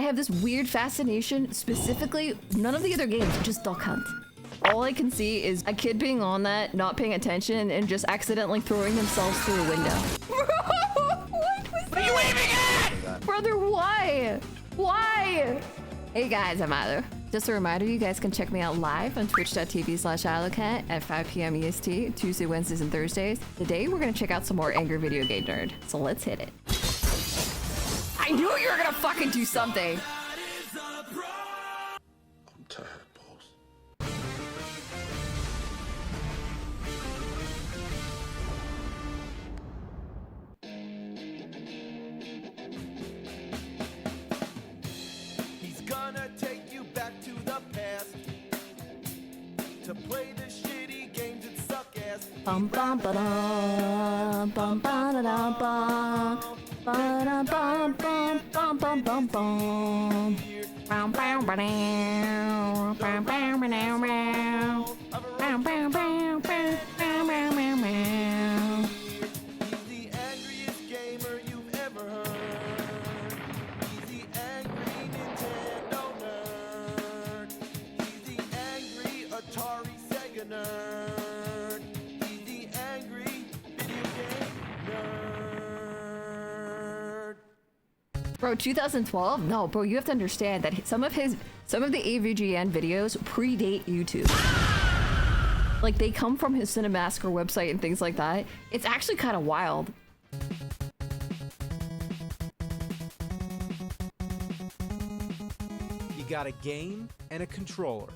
have this weird fascination, specifically, none of the other games, just Duck Hunt. All I can see is a kid being on that, not paying attention, and just accidentally throwing themselves through a window. What are you aiming at? Brother, why? Why? Hey guys, I'm Eilu. Just a reminder, you guys can check me out live on twitch.tv/Eilucat at 5 p.m. EST, Tuesday, Wednesdays, and Thursdays. Today, we're gonna check out some more Angry Video Game Nerd. So let's hit it. I knew you were gonna fucking do something. I'm tired, boss. He's gonna take you back to the past to play the shitty games that suck ass. Bum bum ba dum bum ba da dum bum ba da bum bum bum bum bum bum. Bum bum ba dum bum bum ba dum bum bum bum bum bum bum bum. He's the angriest gamer you've ever heard. He's the angry Nintendo nerd. He's the angry Atari Sega nerd. He's the angry video game nerd. Bro, 2012? No, bro, you have to understand that some of the AVGN videos predate YouTube. Like, they come from his Cinemasker website and things like that. It's actually kind of wild. You got a game and a controller.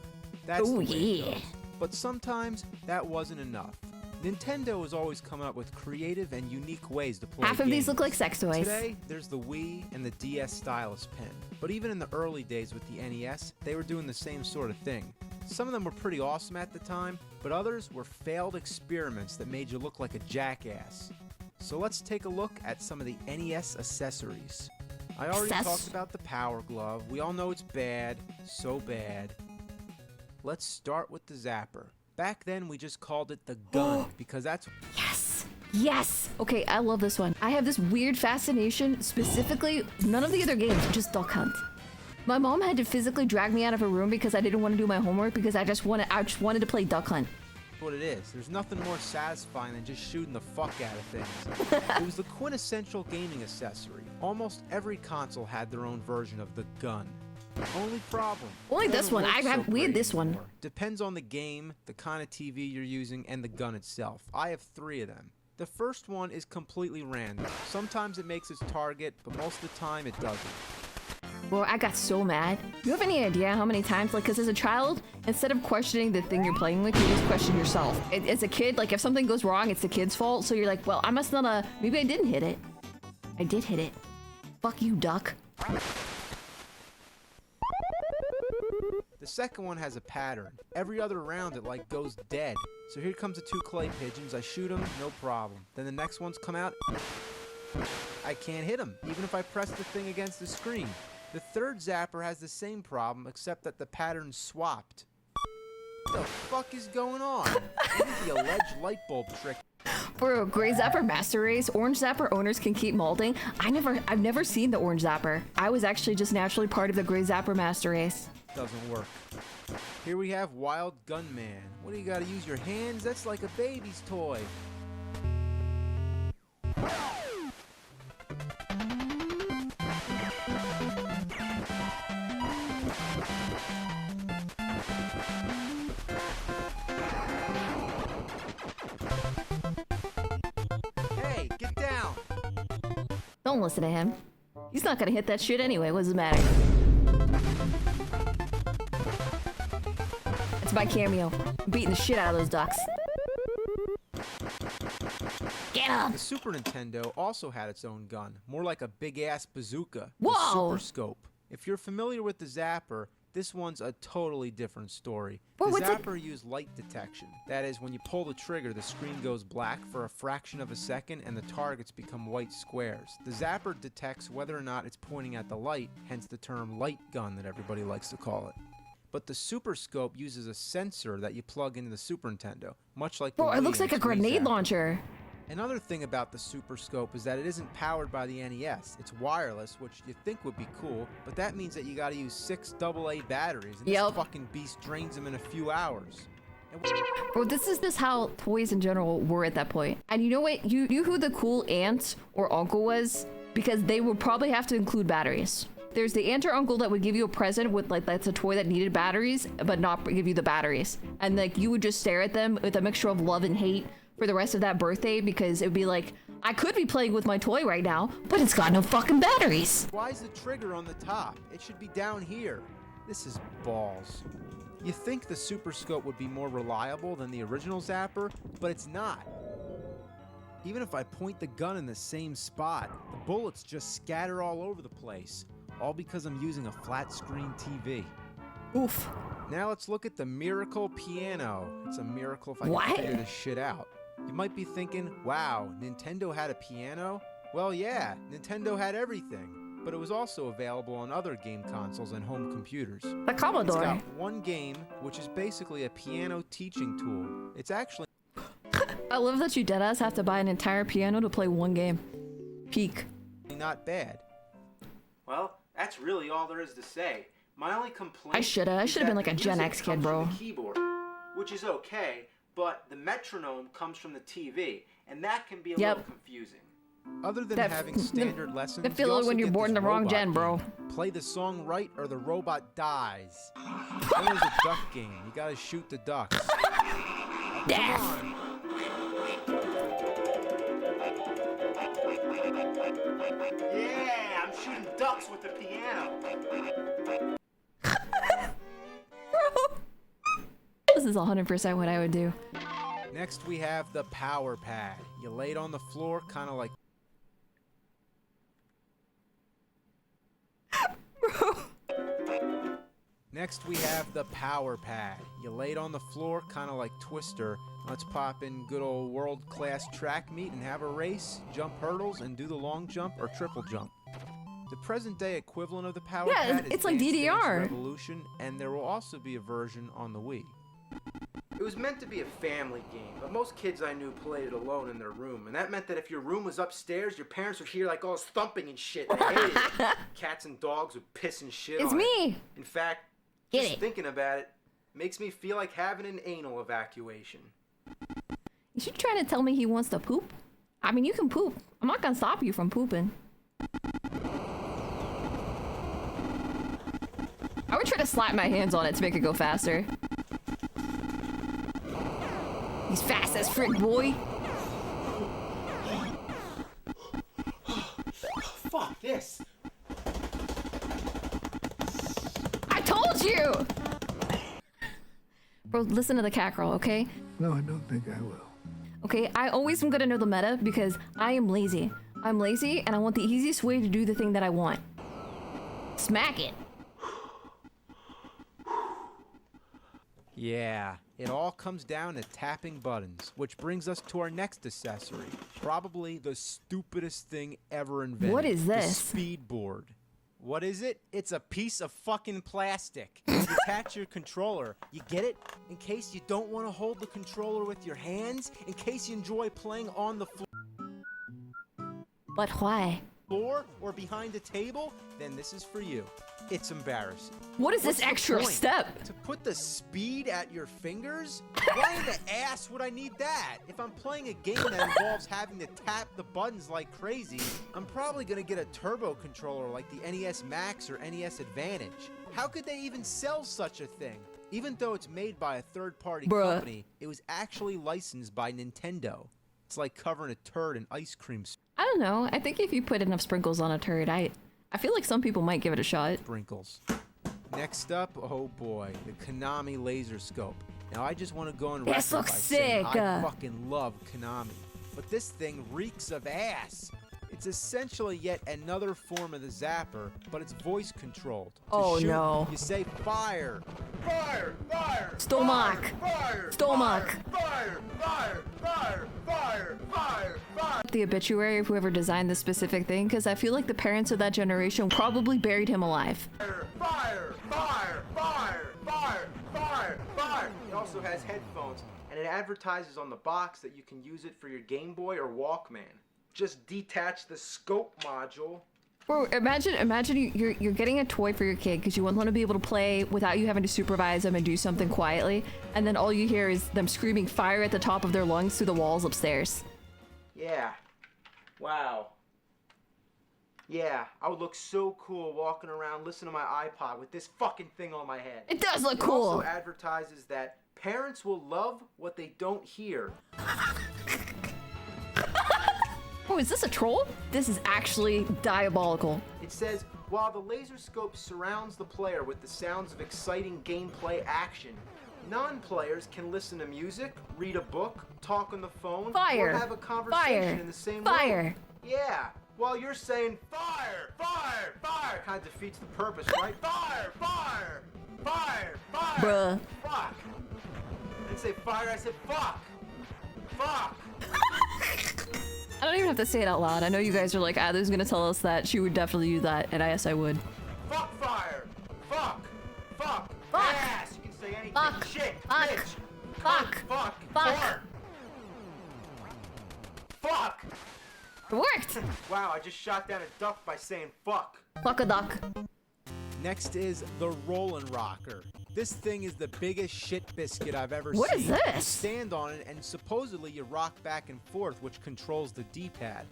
That's Oh, the way it yeah. goes. But sometimes that wasn't enough. Nintendo has always come up with creative and unique ways to play Half of these games. look like sex toys. Today, there's the Wii and the DS stylus pen. But even in the early days with the NES, they were doing the same sort of thing. Some of them were pretty awesome at the time, but others were failed experiments that made you look like a jackass. So let's take a look at some of the NES accessories. I already talked about the Power Glove. We all know it's bad, so bad. Let's start with the zapper. Back then, we just called it the gun because that's... Yes! Yes! Okay, I love this one. I have this weird fascination, specifically, none of the other games, just Duck Hunt. My mom had to physically drag me out of her room because I didn't want to do my homework because I just wanted to play Duck Hunt. what it is. There's nothing more satisfying than just shooting the fuck out of things. It was the quintessential gaming accessory. Almost every console had their own version of the gun. Only problem. Only this one. We had this one. Depends on the game, the kind of TV you're using, and the gun itself. I have 3 of them. The first one is completely random. Sometimes it makes its target, but most of the time it doesn't. Bro, I got so mad. You have any idea how many times, like, because as a child, instead of questioning the thing you're playing with, you just question yourself. As a kid, like, if something goes wrong, it's the kid's fault, so you're like, well, I must not, maybe I didn't hit it. I did hit it. Fuck you, duck. The second one has a pattern. Every other round it like goes dead. So here comes the 2 clay pigeons. I shoot them, no problem. Then the next ones come out. I can't hit them, even if I press the thing against the screen. The third zapper has the same problem, except that the pattern's swapped. What the fuck is going on? This is the alleged light bulb trick. Bro, gray zapper master race, orange zapper owners can keep molding. I've never seen the orange zapper. I was actually just naturally part of the gray zapper master race. Doesn't work. Here we have Wild Gunman. What do you gotta use your hands? That's like a baby's toy. Hey, get down! Don't listen to him. He's not gonna hit that shit anyway. What does it matter? It's my cameo. I'm beating the shit out of those ducks. Get him! The Super Nintendo also had its own gun, more like a big-ass bazooka. Whoa! The Super Scope. If you're familiar with the Zapper, this one's a totally different story. Whoa, the what's it? Zapper used light detection. That is, when you pull the trigger, the screen goes black for a fraction of a second and the targets become white squares. The Zapper detects whether or not it's pointing at the light, hence the term light gun that everybody likes to call it. But the Super Scope uses a sensor that you plug into the Super Nintendo, much like the Bro, it Wii looks and like a its Wii grenade Zapper. launcher. Another thing about the Super Scope is that it isn't powered by the NES. It's wireless, which you'd think would be cool, but that means that you gotta use 6 AA batteries, and this fucking beast drains them in a few hours. Bro, this is just how toys in general were at that point. And you know what? You knew who the cool aunt or uncle was? Because they would probably have to include batteries. There's the aunt or uncle that would give you a present with like, that's a toy that needed batteries, but not give you the batteries. And like, you would just stare at them with a mixture of love and hate for the rest of that birthday, because it would be like, I could be playing with my toy right now, but it's got no fucking batteries. Why is the trigger on the top? It should be down here. This is balls. You think the Super Scope would be more reliable than the original zapper, but it's not. Even if I point the gun in the same spot, the bullets just scatter all over the place, all because I'm using a flat screen TV. Oof. Now let's look at the Miracle Piano. It's a miracle if I can figure this shit out. You might be thinking, wow, Nintendo had a piano? Well, yeah, Nintendo had everything, but it was also available on other game consoles and home computers. The Commodore. It's got one game, which is basically a piano teaching tool. It's actually... I love that you deadass have to buy an entire piano to play one game. Peak. not bad. Well, that's really all there is to say. My only complaint I should have been like a Gen X kid, bro. The keyboard, which is okay, but the metronome comes from the TV, and that can be a little confusing. Other than having standard lessons, the feel when you're born in the wrong gen, bro. Play the song right or the robot dies. Then there's a duck game. You gotta shoot the ducks. Death. Come on. Yeah, I'm shooting ducks with the piano. This is 100% what I would do. Next, we have the power pad. You lay it on the floor, kind of like... Next, we have the power pad. You lay it on the floor, kind of like Twister. Let's pop in good old world-class track meet and have a race, jump hurdles, and do the long jump or triple jump. The present-day equivalent of the power pad is it's like Dance DDR. Dance Revolution, and there will also be a version on the Wii. It was meant to be a family game, but most kids I knew played it alone in their room, and that meant that if your room was upstairs, your parents would hear like all this thumping and shit, and they hated it. Cats and dogs would piss and shit It's on me. it. In fact, just thinking about it makes me feel like having an anal evacuation. Is he trying to tell me he wants to poop? I mean, you can poop. I'm not gonna stop you from pooping. I would try to slap my hands on it to make it go faster. He's fast as frick, boy. Fuck this. I told you! Bro, listen to the cat girl, okay? No, I don't think I will. Okay, I always am gonna know the meta because I am lazy. I'm lazy and I want the easiest way to do the thing that I want. Smack it. Yeah, it all comes down to tapping buttons, which brings us to our next accessory. Probably the stupidest thing ever invented. What is this? The Speedboard. What is it? It's a piece of fucking plastic. You attach your controller. You get it? In case you don't want to hold the controller with your hands, in case you enjoy playing on the But why? floor or behind a table, then this is for you. It's embarrassing. What is What's this the extra point? step? To put the speed at your fingers? Why in the ass would I need that? If I'm playing a game that involves having to tap the buttons like crazy, I'm probably gonna get a turbo controller like the NES Max or NES Advantage. How could they even sell such a thing? Even though it's made by a third-party company, it was actually licensed by Nintendo. It's like covering a turd in ice cream I don't know. I think if you put enough sprinkles on a turd, I feel like some people might give it a shot. sprinkles. Next up, oh boy, the Konami LaserScope. Now I just want to go on record This by looks saying sick. I fucking love Konami, but this thing reeks of ass. It's essentially yet another form of the zapper, but it's voice controlled. To Oh, shoot, no. You say fire. Fire! Fire! Stomach. Fire! Stomach. Fire! Fire! Fire! Fire! Fire! Fire! The obituary of whoever designed this specific thing, because I feel like the parents of that generation probably buried him alive. Fire! Fire! Fire! Fire! Fire! Fire! It also has headphones, and and it advertises on the box that you can use it for your Game Boy or Walkman. Just detach the scope module. Bro, imagine you're getting a toy for your kid because you want them to be able to play without you having to supervise them and do something quietly, and then all you hear is them screaming fire at the top of their lungs through the walls upstairs. Yeah. Wow. Yeah, I would look so cool walking around listening to my iPod with this fucking thing on my head. It does look It cool. also advertises that parents will love what they don't hear. Oh, is this a troll? This is actually diabolical. It says, while the LaserScope surrounds the player with the sounds of exciting gameplay action, non-players can listen to music, read a book, talk on the phone, Fire. or have a conversation in the same Fire. room. Yeah, while you're saying, fire, fire, fire, kind of defeats the purpose, right? Fire, fire, fire, fire. Bruh. Fuck. I didn't say fire, I said fuck. Fuck. I don't even have to say it out loud. I know you guys are like, Eilu's gonna tell us that she would definitely do that, and yes, I would. Fuck fire! Fuck! Fuck! Fuck! Ass! You can say anything. Fuck! Shit! Fuck! Bitch! Fuck! Cunt, fuck! Fuck! Fart. Fuck! It worked! Wow, I just shot down a duck by saying fuck. Fuck a duck. Next is the Rollin' Rocker. This thing is the biggest shit biscuit I've ever What seen. is You this? stand on it and supposedly you rock back and forth, which controls the D-pad.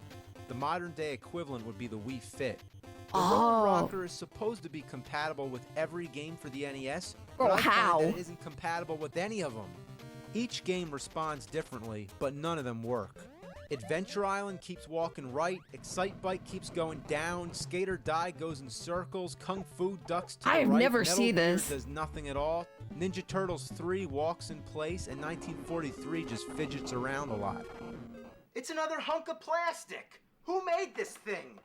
The modern day equivalent would be the Wii Fit. The Rollin' Rocker is supposed to be compatible with every game for the NES, but I how? find that it isn't compatible with any of them. Each game responds differently, but none of them work. Adventure Island keeps walking right, Excite Bike keeps going down, Skate or Die goes in circles, Kung Fu ducks to the I have right, never Metal seen Gear this. does nothing at all, Ninja Turtles 3 walks in place, and 1943 just fidgets around a lot. It's another hunk of plastic! Who made this thing?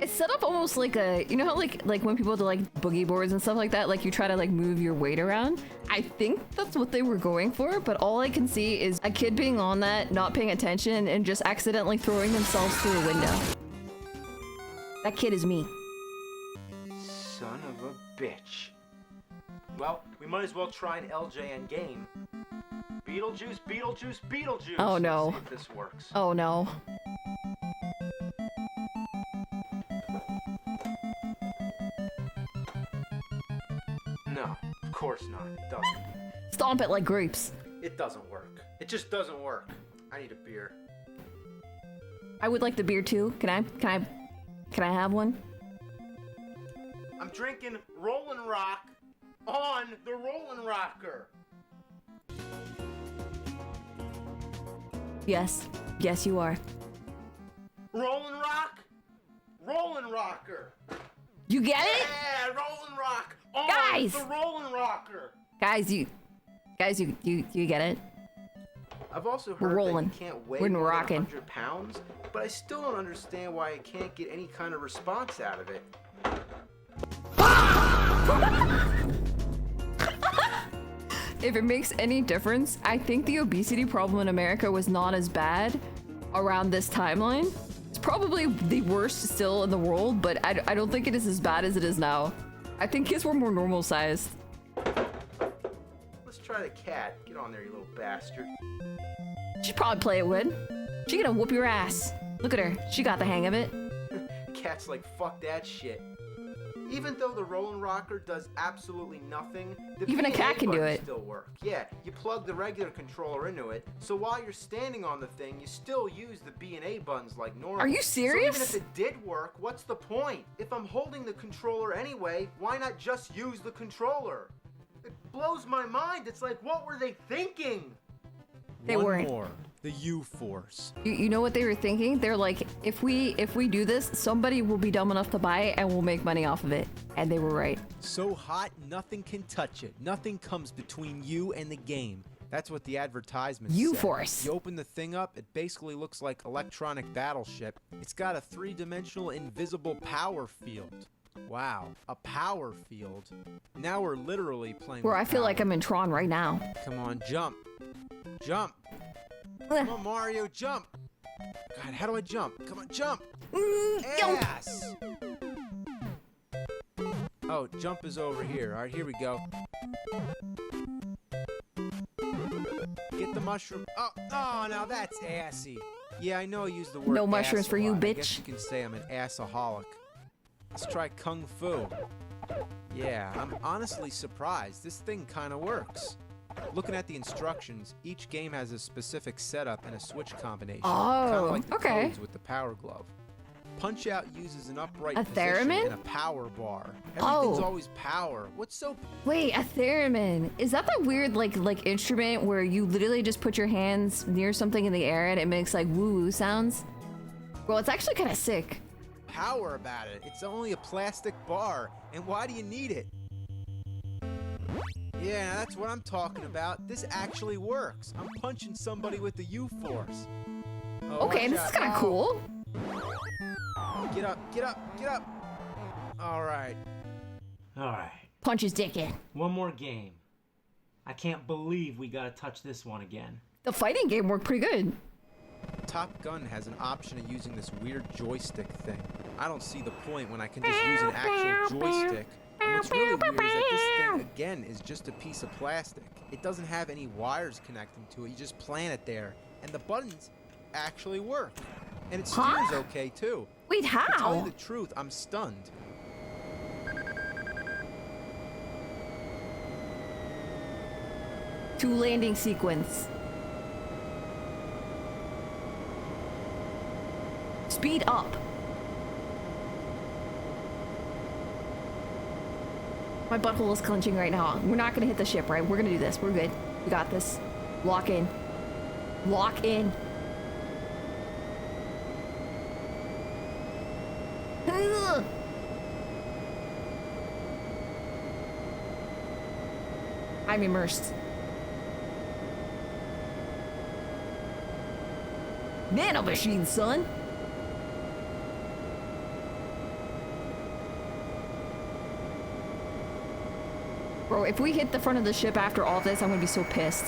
It's set up almost like a, you know how like when people do like boogie boards and stuff like that, like you try to like move your weight around? I think that's what they were going for, but all I can see is a kid being on that, not paying attention, and just accidentally throwing themselves through a window. That kid is me. Son of a bitch. Well, we might as well try an LJN game. Beetlejuice, Beetlejuice, Beetlejuice! Oh, no. Let's see if this works. Oh no. No, of course not. It doesn't. Stomp it like grapes. It doesn't work. It just doesn't work. I need a beer. I would like the beer too. Can I have one? I'm drinking Rollin' Rock on the Rollin' Rocker. Yes. Yes, you are. Rollin' Rock? Rollin' Rocker. You get it? Yeah, Rollin' Rock on Guys! the Rollin' Rocker. Guys, you get it? I've also We're heard rolling. that you can't weigh We're more than rocking. 100 pounds, but I still don't understand why I can't get any kind of response out of it. If it makes any difference, I think the obesity problem in America was not as bad around this timeline. It's probably the worst still in the world, but I don't think it is as bad as it is now. I think kids were more normal sized. Let's try the cat. Get on there, you little bastard. She'd probably play it with. She gonna whoop your ass. Look at her. She got the hang of it. Cat's like, fuck that shit. Even though the Rollin' Rocker does absolutely nothing, the Even a B&A cat can do buttons it. still work. Yeah, you plug the regular controller into it, so while you're standing on the thing, you still use the B&A buttons like normal. Are you serious? So even if it did work, what's the point? If I'm holding the controller anyway, why not just use the controller? It blows my mind. It's like, what were they thinking? They weren't. More. The U-Force. You know what they were thinking? They're like, if we do this, somebody will be dumb enough to buy it and we'll make money off of it. And they were right. So hot, nothing can touch it. Nothing comes between you and the game. That's what the advertisement said. U-Force. You open the thing up, it basically looks like electronic battleship. It's got a three-dimensional invisible power field. Wow, a power field. Now we're literally playing Where with I feel power. like I'm in Tron right now. Come on, jump. Jump. Come on, Mario, jump. God, how do I jump? Come on, jump. Yes. Oh, jump is over here. All right, here we go. mushroom. Oh, now that's assy. Yeah, I know I used the word No mushrooms ass a for you, lot. I guess bitch. you can say I'm an assaholic. Let's try Kung Fu. Yeah, I'm honestly surprised. This thing kind of works. Looking at the instructions, each game has a specific setup and a switch combination. Kind of like the okay. codes with the Power Glove. Punch-Out uses an upright A position theremin? and a power bar. Everything's Oh. always power. What's so... Wait, a theremin. Is that that weird like instrument where you literally just put your hands near something in the air and it makes like woo-woo sounds? Well, it's actually kind of sick. power about it? It's only a plastic bar. And why do you need it? Yeah, that's what I'm talking about. This actually works. I'm punching somebody with the U-force. Oh, Okay, this is kind of cool. Get up, get up, get up. All right. Alright, Punch his dick in. one more game. I can't believe we gotta touch this one again. The fighting game worked pretty good. Top Gun has an option of using this weird joystick thing. I don't see the point when I can just use an actual joystick. And what's really weird is that this thing, again, is just a piece of plastic. It doesn't have any wires connecting to it. You just plant it there. And the buttons actually work. And it steers okay, too. Wait, To tell how? you the truth, I'm stunned. Two landing sequence. Speed up. My butthole is clenching right now. We're not gonna hit the ship, right? We're gonna do this. We're good. We got this. Lock in. Lock in. Ugh. I'm immersed. Nano machine, son. Bro, if we hit the front of the ship after all this, I'm gonna be so pissed.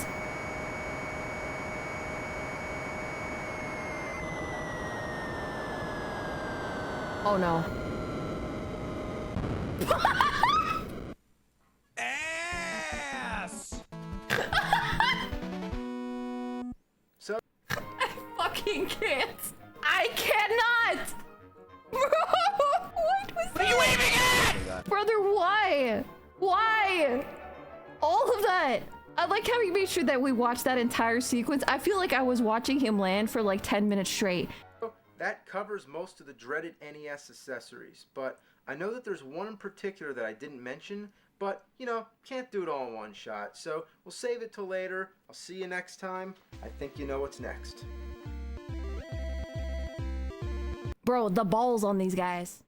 Oh no. Ass! So, I fucking can't. I cannot! Bro, what was that? What are you aiming at? Brother, why? Why? All of that. I like how he made sure that we watched that entire sequence. I feel like I was watching him land for like 10 minutes straight. that covers most of the dreaded NES accessories, but I know that there's one in particular that I didn't mention, but, you know, can't do it all in one shot, so we'll save it till later. I'll see you next time. I think you know what's next. Bro, the balls on these guys.